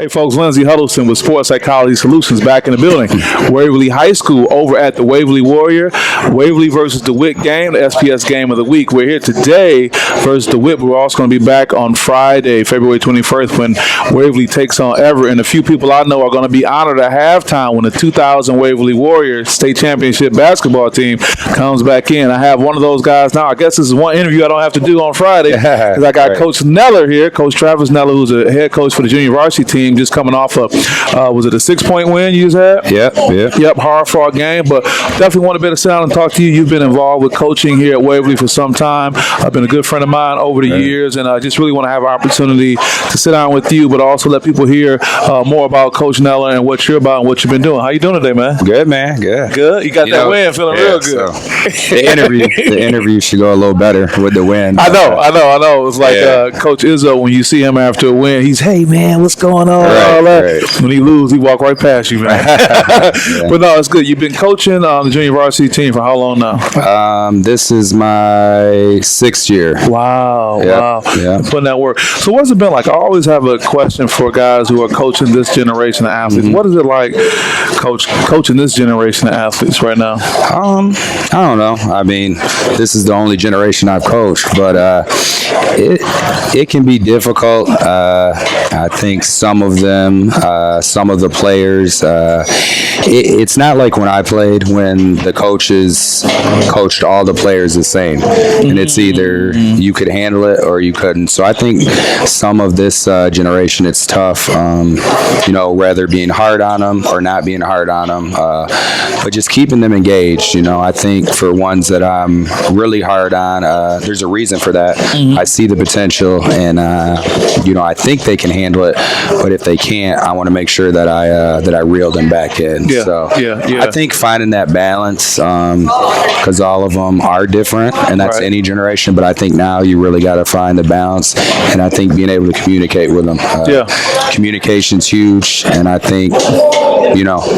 Hey folks, Lindsey Huddleston with Sports Psychology Solutions back in the building. Waverly High School over at the Waverly Warrior. Waverly versus DeWitt game, the SPS game of the week. We're here today versus DeWitt, but we're also going to be back on Friday, February 21st, when Waverly takes on Everett. And a few people I know are going to be honored at halftime when the 2000 Waverly Warriors state championship basketball team comes back in. I have one of those guys now. I guess this is one interview I don't have to do on Friday because I got Coach Neller here, Coach Travis Neller, who's a head coach for the junior varsity team, just coming off of, was it a 6-point win you just had? Yep, hard-fought game, but definitely want to be able to sit down and talk to you. You've been involved with coaching here at Waverly for some time. I've been a good friend of mine over the years, and I just really want to have an opportunity to sit down with you, but also let people hear more about Coach Neller and what you're about and what you've been doing. How you doing today, man? Good, man. Good. Good? You got that win, feeling real good. So the interview should go a little better with the win. I know. It's like Coach Izzo, when you see him after a win, he's, hey, man, what's going on? All that. When he loses, he walk right past you, man. But no, it's good. You've been coaching the junior varsity team for how long now? This is my 6th year. Wow. Yeah. Putting that work. So what's it been like? I always have a question for guys who are coaching this generation of athletes. What is it like coaching this generation of athletes right now? I don't know. I mean, this is the only generation I've coached, but it can be difficult. I think some of them, some of the players, it's not like when I played, when the coaches coached all the players the same, and it's either you could handle it or you couldn't. So I think some of this generation, it's tough, whether being hard on them or not being hard on them, but just keeping them engaged. I think for ones that I'm really hard on, there's a reason for that. I see the potential, and I think they can handle it, but if they can't, I want to make sure that I reel them back in. I think finding that balance, because all of them are different, and that's any generation, but I think now you really got to find the balance, and I think being able to communicate with them. Communication's huge, and I think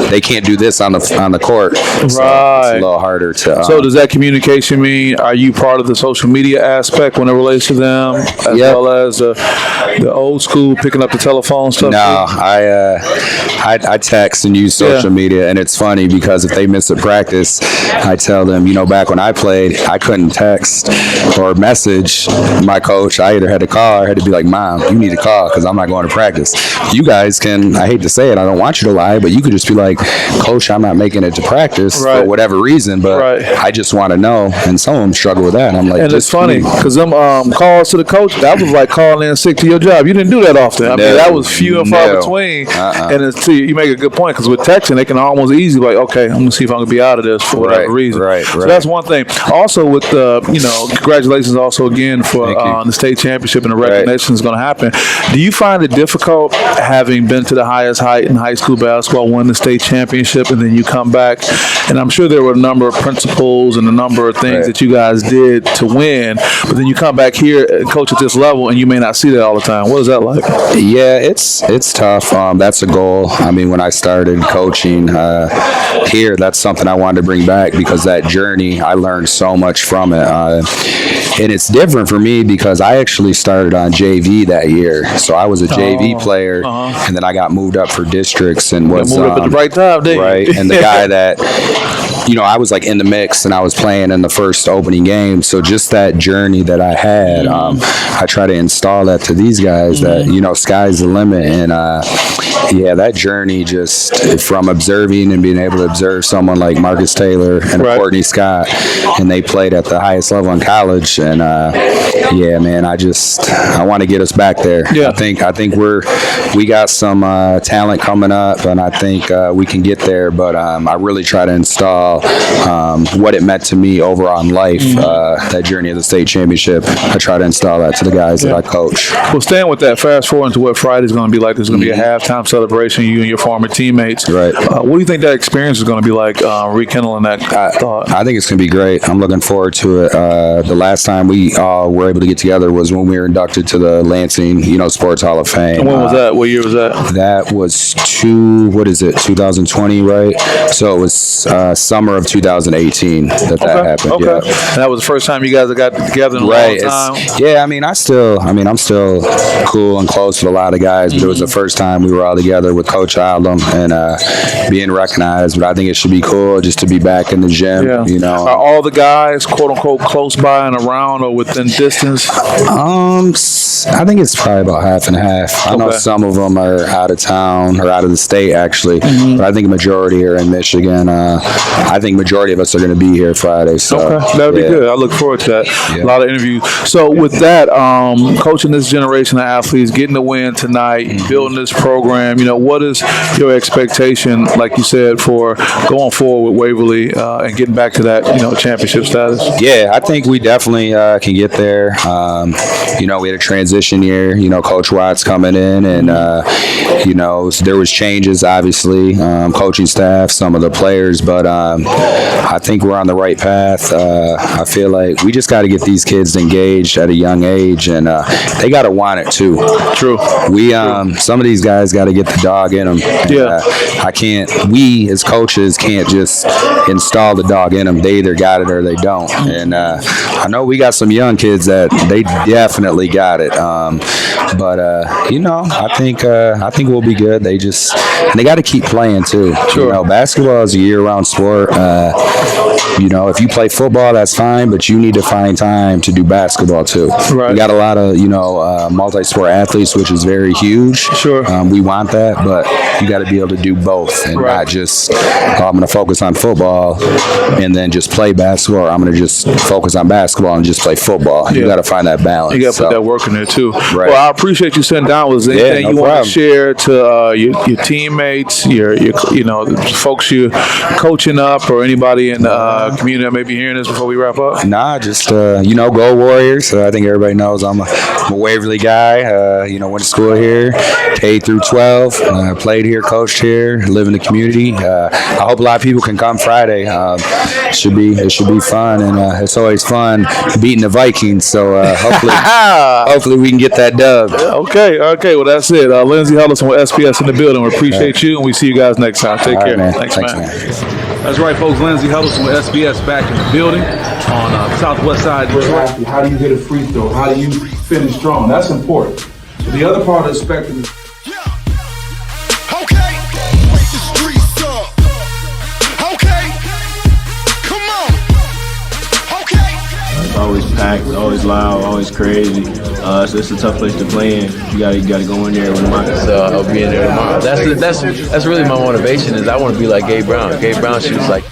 they can't do this on the court. So it's a little harder to. So does that communication mean, are you part of the social media aspect when it relates to them, as well as the old school picking up the telephone stuff? No, I text and use social media, and it's funny because if they miss a practice, I tell them, back when I played, I couldn't text or message my coach. I either had to call or had to be like, Mom, you need to call because I'm not going to practice. You guys can, I hate to say it, I don't want you to lie, but you could just be like, Coach, I'm not making it to practice for whatever reason, but I just want to know. And some of them struggle with that. And I'm like, and it's funny because them calls to the coach, that was like calling in sick to your job. You didn't do that often. I mean, that was few and far between. And you make a good point, because with texting, they can almost easily like, okay, I'm going to see if I'm going to be out of this for whatever reason. So that's one thing. Also with congratulations also again for the state championship, and the recognition is going to happen. Do you find it difficult, having been to the highest height in high school basketball, win the state championship, and then you come back, and I'm sure there were a number of principles and a number of things that you guys did to win, but then you come back here and coach at this level, and you may not see that all the time. What is that like? Yeah, it's tough. That's a goal. I mean, when I started coaching here, that's something I wanted to bring back, because that journey, I learned so much from it. And it's different for me because I actually started on JV that year. So I was a JV player, and then I got moved up for districts and was moved up at the right time, didn't you? And the guy that I was like in the mix, and I was playing in the first opening game. So just that journey that I had, I try to install that to these guys that, sky's the limit. And that journey, just from observing and being able to observe someone like Marcus Taylor and Courtney Scott, and they played at the highest level in college. And man, I want to get us back there. I think we got some talent coming up, and I think we can get there. But I really try to install what it meant to me overall in life, that journey of the state championship. I try to install that to the guys that I coach. Well, staying with that, fast forward into what Friday's going to be like. There's going to be a halftime celebration, you and your former teammates. What do you think that experience is going to be like, rekindling that thought? I think it's going to be great. I'm looking forward to it. The last time we all were able to get together was when we were inducted to the Lansing, Sports Hall of Fame. And when was that? What year was that? That was 2020, right? So it was summer of 2018 that happened. Okay. Yeah. And that was the first time you guys got together in a long time? Yeah, I'm still cool and close with a lot of guys, but it was the first time we were all together with Coach Aldum and being recognized. But I think it should be cool just to be back in the gym. Yeah. Are all the guys, quote unquote, close by and around or within distance? I think it's probably about half and half. I know some of them are out of town or out of the state, actually, but I think a majority are in Michigan. I think majority of us are going to be here Friday. So that'll be good. I look forward to that. Yeah. A lot of interviews. So with that, coaching this generation of athletes, getting the win tonight, building this program, what is your expectation, like you said, for going forward with Waverly and getting back to that, championship status? Yeah, I think we definitely can get there. We had a transition year, Coach Watts coming in and, there was changes, obviously, coaching staff, some of the players, but I think we're on the right path. I feel like we just got to get these kids engaged at a young age, and they got to want it too. True. Some of these guys got to get the dog in them. Yeah. We as coaches can't just install the dog in them. They either got it or they don't. And I know we got some young kids that they definitely got it. I think we'll be good. They got to keep playing too. Sure. Basketball is a year-round sport. If you play football, that's fine, but you need to find time to do basketball too. Right. We got a lot of multi-sport athletes, which is very huge. Sure. We want that, but you got to be able to do both and not just I'm going to focus on football and then just play basketball, or I'm going to just focus on basketball and just play football. You got to find that balance. You got to put that work in there too. Right. Well, I appreciate you sitting down. Was there anything you want to share to your teammates, your the folks you're coaching up, or anybody in the community that may be hearing this before we wrap up? Nah, just go Warriors. I think everybody knows I'm a Waverly guy. Went to school here, K through 12. Played here, coached here, live in the community. I hope a lot of people can come Friday. It should be fun, and it's always fun beating the Vikings. So hopefully we can get that dub. Okay. Well, that's it. Lindsey Huddleston with SPS in the building. We appreciate you, and we see you guys next time. Take care. Man. Thanks, man. That's right, folks. Lindsey Huddleston with SPS back in the building on Southwest Side Detroit. How do you hit a free throw? How do you finish strong? That's important. The other part of the spectrum is always packed, always loud, always crazy. So it's a tough place to play in. You gotta go in there with a mindset. So I'll be in there tomorrow. That's really my motivation. Is I want to be like Gabe Brown. Gabe Brown shoots like